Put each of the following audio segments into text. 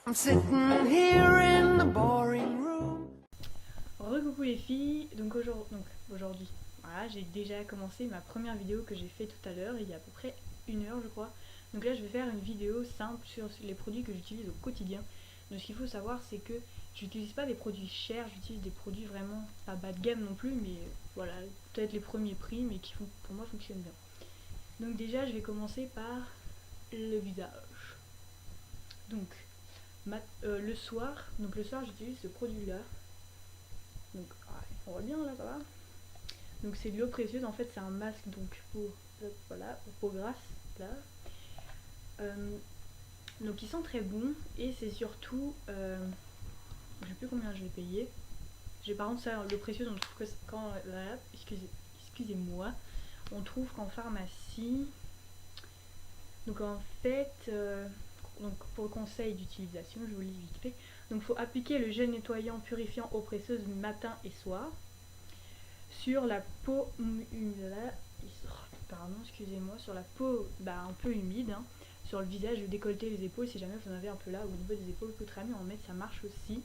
I'm sitting here in the boring room. Recoucou les filles, donc aujourd'hui, voilà, j'ai déjà commencé ma première vidéo que j'ai fait tout à l'heure, il y a à peu près 1 heure je crois. Donc là je vais faire une vidéo simple sur les produits que j'utilise au quotidien. Donc ce qu'il faut savoir c'est que j'utilise pas des produits chers, j'utilise des produits vraiment pas bas de gamme non plus, mais voilà, peut-être les premiers prix mais qui font, pour moi fonctionnent bien. Donc déjà je vais commencer par le visage. Donc le soir j'utilise ce produit là. Donc on voit bien là, ça va. Donc c'est de l'eau précieuse, en fait c'est un masque donc pour voilà, pour peau grasse là. Donc il sent très bon et c'est surtout je sais plus combien je l'ai payé. J'ai par contre ça, l'eau précieuse on trouve que quand là, excusez-moi, on trouve qu'en pharmacie. Donc en fait donc pour le conseil d'utilisation, je vous lis vite fait. Donc il faut appliquer le gel nettoyant purifiant eau précieuse matin et soir sur la peau sur la peau un peu humide, hein, sur le visage, le décolleté, les épaules, si jamais vous en avez un peu là, ou au niveau des épaules, que très bien en mettre, ça marche aussi.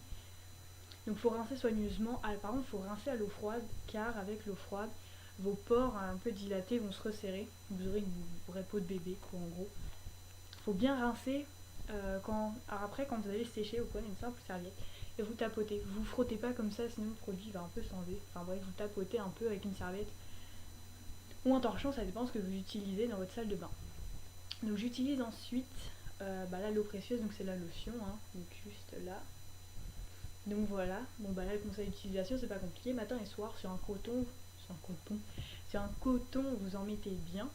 Donc faut rincer soigneusement, par contre faut rincer à l'eau froide, car avec l'eau froide, vos pores un peu dilatés vont se resserrer, vous aurez une vraie peau de bébé quoi en gros. Faut bien rincer alors après quand vous allez sécher ou quoi, une simple serviette, et vous tapotez, vous frottez pas comme ça sinon le produit va un peu s'enlever, enfin bref, vous tapotez un peu avec une serviette ou un torchon, ça dépend ce que vous utilisez dans votre salle de bain. Donc j'utilise ensuite là l'eau précieuse, donc c'est la lotion, hein, donc juste là. Donc voilà, bon là le conseil d'utilisation c'est pas compliqué, matin et soir sur un coton, vous en mettez bien,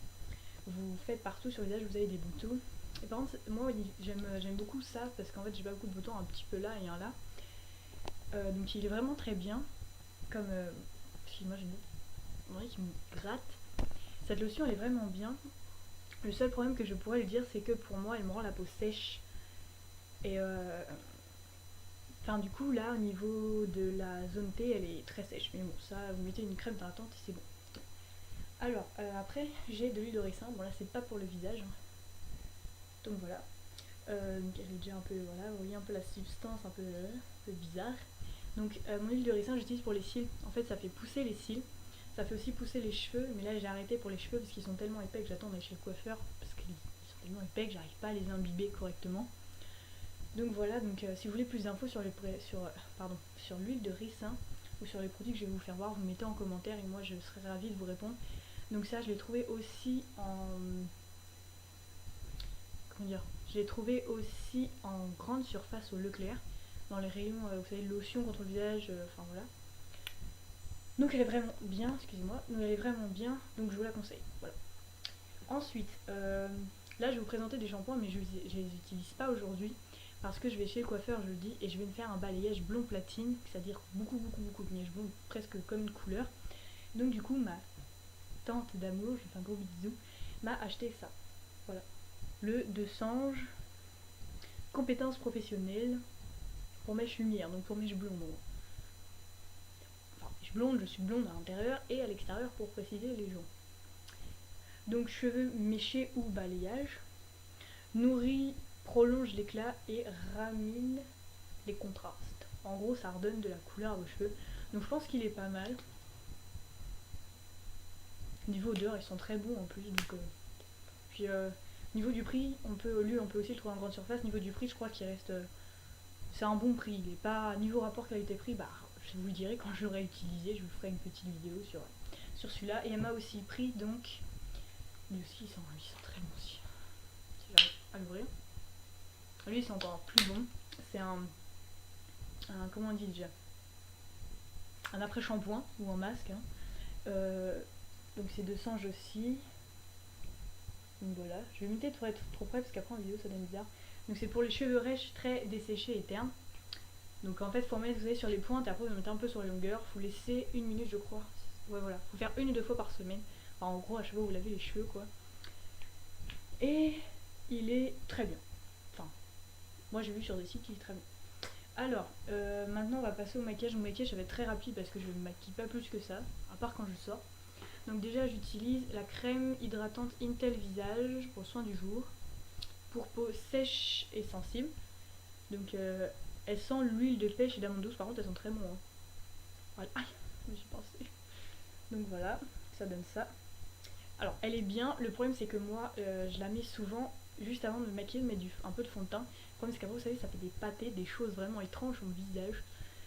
vous faites partout sur le visage, vous avez des boutons. Et par contre moi j'aime beaucoup ça parce qu'en fait j'ai pas beaucoup de boutons, un petit peu là et un là. Donc il est vraiment très bien, comme excuse-moi j'ai une qui me gratte. Cette lotion elle est vraiment bien. Le seul problème que je pourrais lui dire c'est que pour moi elle me rend la peau sèche. Et du coup là au niveau de la zone T elle est très sèche. Mais bon ça vous mettez une crème teintante et c'est bon. Alors après j'ai de l'huile de ricin. Bon là c'est pas pour le visage. Donc voilà. Donc elle est déjà un peu, voilà, vous voyez un peu la substance un peu bizarre. Donc mon huile de ricin j'utilise pour les cils. En fait ça fait pousser les cils. Ça fait aussi pousser les cheveux, mais là j'ai arrêté pour les cheveux parce qu'ils sont tellement épais que j'attends d'aller chez le coiffeur parce qu'ils sont tellement épais que j'arrive pas à les imbiber correctement. Donc voilà, donc si vous voulez plus d'infos sur l'huile de ricin ou sur les produits que je vais vous faire voir, vous mettez en commentaire et moi je serai ravie de vous répondre. Donc ça je l'ai trouvé aussi en grande surface au Leclerc, dans les rayons, vous savez, lotion contre le visage, voilà. Donc elle est vraiment bien, donc je vous la conseille, voilà. Ensuite, là je vais vous présenter des shampoings, mais je les utilise pas aujourd'hui, parce que je vais chez le coiffeur jeudi, et je vais me faire un balayage blond platine, c'est-à-dire beaucoup de neige blond, presque comme une couleur. Donc du coup, ma tante d'amour, je lui fais un gros bisou, m'a acheté ça, voilà. Le de Sange, compétences professionnelles, pour mèches lumière, donc pour mèches blondes. Je suis blonde à l'intérieur et à l'extérieur pour préciser les jours. Donc cheveux méchés ou balayage, nourrit, prolonge l'éclat et ramine les contrastes. En gros ça redonne de la couleur à vos cheveux. Donc je pense qu'il est pas mal. Niveau odeur ils sont très bons en plus. Donc, puis niveau du prix, on peut aussi le trouver en grande surface. Niveau du prix je crois qu'il reste... c'est un bon prix. Il est pas... Niveau rapport qualité-prix, je vous le dirai quand je l'aurai utilisé, je vous ferai une petite vidéo sur celui-là. Et elle m'a aussi pris donc... Lui aussi ils sont très bons aussi. Si j'arrive à l'ouvrir. Lui c'est encore plus bon. C'est un comment on dit déjà, un après shampoing ou un masque, hein. Donc c'est de Sange aussi. Donc voilà, je vais m'imiter pour être trop près parce qu'après en vidéo ça donne bizarre. Donc c'est pour les cheveux rêches très desséchés et ternes. Donc en fait faut mettre, vous savez, sur les pointes et après vous mettez un peu sur les longueurs. Faut laisser 1 minute je crois. Ouais voilà, faut faire 1 ou 2 fois par semaine. Enfin, en gros à chaque fois vous lavez les cheveux quoi. Et il est très bien. Enfin, moi j'ai vu sur des sites qu'il est très bien. Alors, maintenant on va passer au maquillage. Mon maquillage ça va être très rapide parce que je ne me maquille pas plus que ça, à part quand je sors. Donc déjà j'utilise la crème hydratante Intel Visage pour soin du jour, pour peau sèche et sensible. Donc elle sent l'huile de pêche et d'amande douce, par contre elles sont très bon. Hein. Voilà. Aïe, j'y pensais. Donc voilà, ça donne ça. Alors elle est bien, le problème c'est que moi je la mets souvent juste avant de me maquiller, de mettre un peu de fond de teint. Le problème c'est qu'après vous savez ça fait des pâtés, des choses vraiment étranges sur le visage.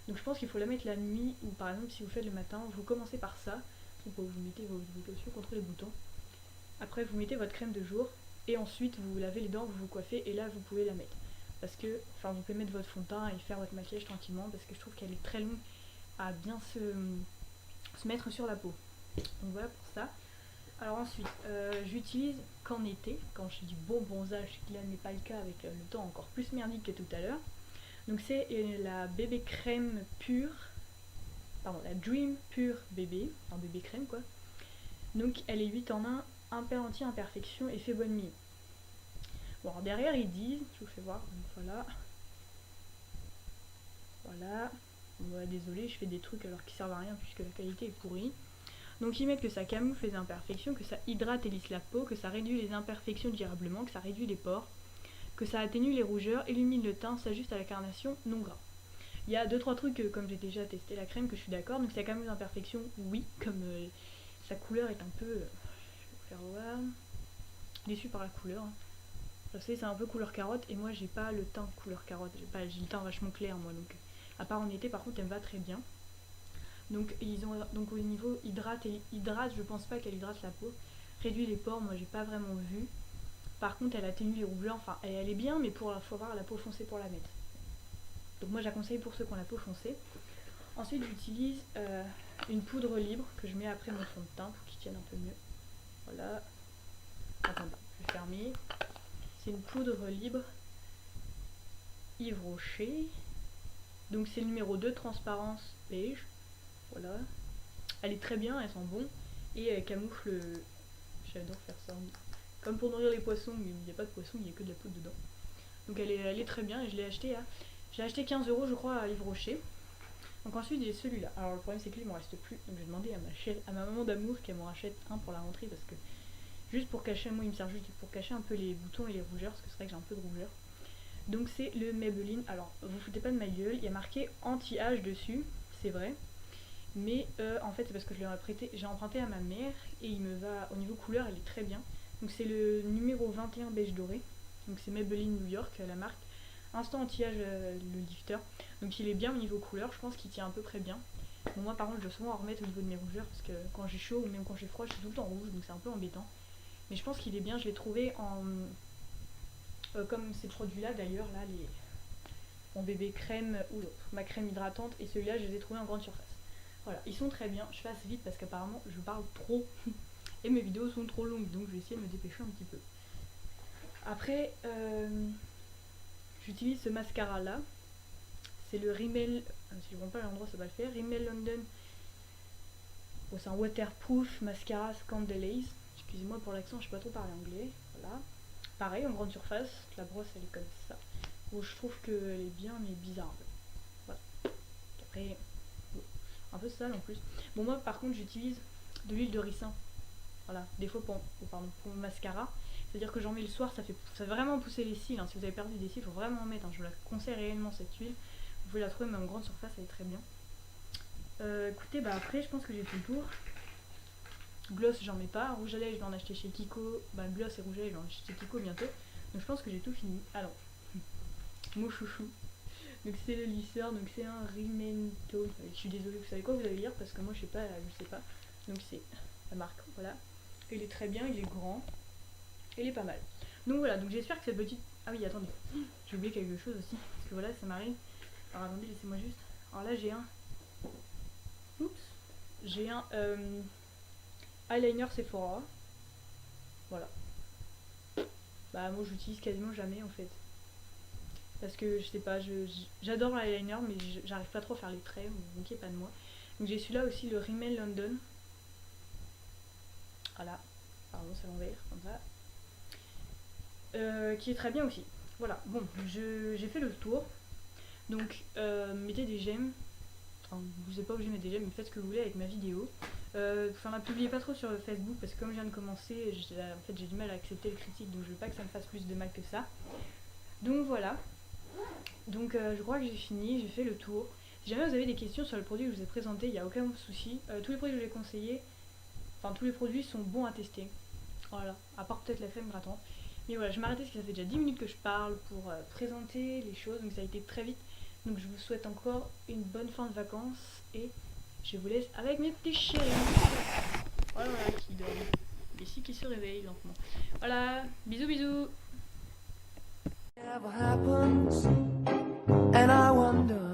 Donc je pense qu'il faut la mettre la nuit, ou par exemple si vous faites le matin, vous commencez par ça. Donc vous mettez vos lotions contre les boutons. Après vous mettez votre crème de jour et ensuite vous lavez les dents, vous vous coiffez et là vous pouvez la mettre. Parce que, enfin vous pouvez mettre votre fond de teint et faire votre maquillage tranquillement parce que je trouve qu'elle est très longue à bien se mettre sur la peau. Donc voilà pour ça. Alors ensuite, j'utilise qu'en été, quand j'ai du bon bronzage, ce qui là n'est pas le cas avec le temps encore plus merdique que tout à l'heure. Donc c'est la bébé crème pure, pardon, la Dream Pure bébé, un bébé crème quoi. Donc elle est 8 en 1, anti-imperfection, effet bonne mine. Bon alors derrière ils disent, je vous fais voir, donc voilà. Voilà. Bon, ouais, désolé, je fais des trucs alors qu'ils servent à rien puisque la qualité est pourrie. Donc ils mettent que ça camoufle les imperfections, que ça hydrate et lisse la peau, que ça réduit les imperfections durablement, que ça réduit les pores, que ça atténue les rougeurs, illumine le teint, s'ajuste à la carnation non gras. Il y a 2-3 trucs, comme j'ai déjà testé la crème, que je suis d'accord. Donc ça camoufle les imperfections, oui, comme sa couleur est un peu... je vais vous faire voir... Déçue par la couleur. Hein. Je sais, c'est un peu couleur carotte et moi j'ai pas le teint couleur carotte, j'ai le teint vachement clair moi, donc à part en été par contre elle me va très bien. Donc ils ont donc au niveau hydrate, je pense pas qu'elle hydrate la peau. Réduit les pores, moi j'ai pas vraiment vu. Par contre elle atténue les rougeurs, enfin elle est bien mais faut avoir la peau foncée pour la mettre. Donc moi je la conseille pour ceux qui ont la peau foncée. Ensuite j'utilise une poudre libre que je mets après mon fond de teint pour qu'il tienne un peu mieux. Voilà. Attendez, je vais fermer. C'est une poudre libre Yves Rocher. Donc c'est le numéro 2 transparence beige. Voilà. Elle est très bien, elle sent bon. Et elle camoufle. J'adore faire ça. Comme pour nourrir les poissons, mais il n'y a pas de poisson, il n'y a que de la poudre dedans. Donc elle est très bien et je l'ai acheté à. J'ai acheté 15 € je crois à Yves Rocher. Donc ensuite j'ai celui-là. Alors le problème c'est que lui il m'en reste plus. Donc j'ai demandé à ma maman d'amour qu'elle m'en rachète un pour la rentrée parce que juste pour cacher, moi il me sert juste pour cacher un peu les boutons et les rougeurs parce que c'est vrai que j'ai un peu de rougeur. Donc c'est le Maybelline. Alors vous foutez pas de ma gueule, il y a marqué anti-âge dessus, c'est vrai. Mais en fait c'est parce que je l'ai prêté, j'ai emprunté à ma mère et il me va, au niveau couleur elle est très bien. Donc c'est le numéro 21 beige doré. Donc c'est Maybelline New York, la marque. Instant anti-âge le lifter. Donc il est bien au niveau couleur, je pense qu'il tient à peu près bien. Bon moi par contre je dois souvent en remettre au niveau de mes rougeurs parce que quand j'ai chaud ou même quand j'ai froid je suis tout le temps rouge donc c'est un peu embêtant. Mais je pense qu'il est bien, je l'ai trouvé en... comme ces produits-là d'ailleurs, là, mon bébé crème, ou ma crème hydratante, et celui-là, je les ai trouvés en grande surface. Voilà, ils sont très bien, je passe vite parce qu'apparemment je parle trop, et mes vidéos sont trop longues, donc je vais essayer de me dépêcher un petit peu. Après, j'utilise ce mascara-là, c'est le Rimmel, si je ne vois pas l'endroit ça va le faire, Rimmel London, bon, c'est un waterproof mascara Scandalaze. Excusez-moi pour l'accent, je sais pas trop parler anglais. Voilà. Pareil, en grande surface, la brosse elle est comme ça. Bon, je trouve qu'elle est bien, mais bizarre. Voilà. Après, bon, un peu sale en plus. Bon, moi par contre, j'utilise de l'huile de ricin. Voilà, des fois pour mon mascara. C'est-à-dire que j'en mets le soir, ça fait vraiment pousser les cils. Hein. Si vous avez perdu des cils, il faut vraiment en mettre. Hein. Je vous la conseille réellement cette huile. Vous pouvez la trouver même en grande surface, elle est très bien. Écoutez, bah après, je pense que j'ai fait le tour. Gloss j'en mets pas, rouge à lèvres je vais en acheter chez Kiko, bah gloss et rouge à lèvres je vais en acheter chez Kiko bientôt. Donc je pense que j'ai tout fini. Alors, mon chouchou. Donc c'est le lisseur, donc c'est un Rimento. Je suis désolée, vous savez quoi, vous allez lire parce que moi je sais pas. Donc c'est la marque, voilà. Il est très bien, il est grand, il est pas mal. Donc voilà, donc j'espère que cette petite... Ah oui, attendez, j'ai oublié quelque chose aussi, parce que voilà, ça m'arrive. Alors attendez, laissez-moi juste... Alors là j'ai un... Oups. J'ai un... eyeliner Sephora. Voilà. Bah moi j'utilise quasiment jamais en fait. Parce que je sais pas, j'adore l'eyeliner mais j'arrive pas trop à faire les traits, vous vous moquez pas de moi. Donc j'ai celui-là aussi, le Rimmel London. Voilà. Pardon, c'est l'envers, comme ça. Qui est très bien aussi. Voilà, bon, j'ai fait le tour. Donc mettez des j'aime. Enfin, vous n'êtes pas obligé de mettre des j'aime, mais faites ce que vous voulez avec ma vidéo. Enfin, la publiez pas trop sur Facebook parce que comme je viens de commencer, en fait j'ai du mal à accepter les critiques, donc je veux pas que ça me fasse plus de mal que ça. Donc voilà. Donc je crois que j'ai fini, j'ai fait le tour. Si jamais vous avez des questions sur le produit que je vous ai présenté, il n'y a aucun souci. Tous les produits que je vous ai conseillés, enfin tous les produits sont bons à tester. Voilà, à part peut-être la crème grattante. Mais voilà, je m'arrêtais parce que ça fait déjà 10 minutes que je parle pour présenter les choses, donc ça a été très vite. Donc je vous souhaite encore une bonne fin de vacances et je vous laisse avec mes petits chéris. Voilà, qui dorment. Ici qui se réveille lentement. Voilà, bisous bisous. Never happens, and I wonder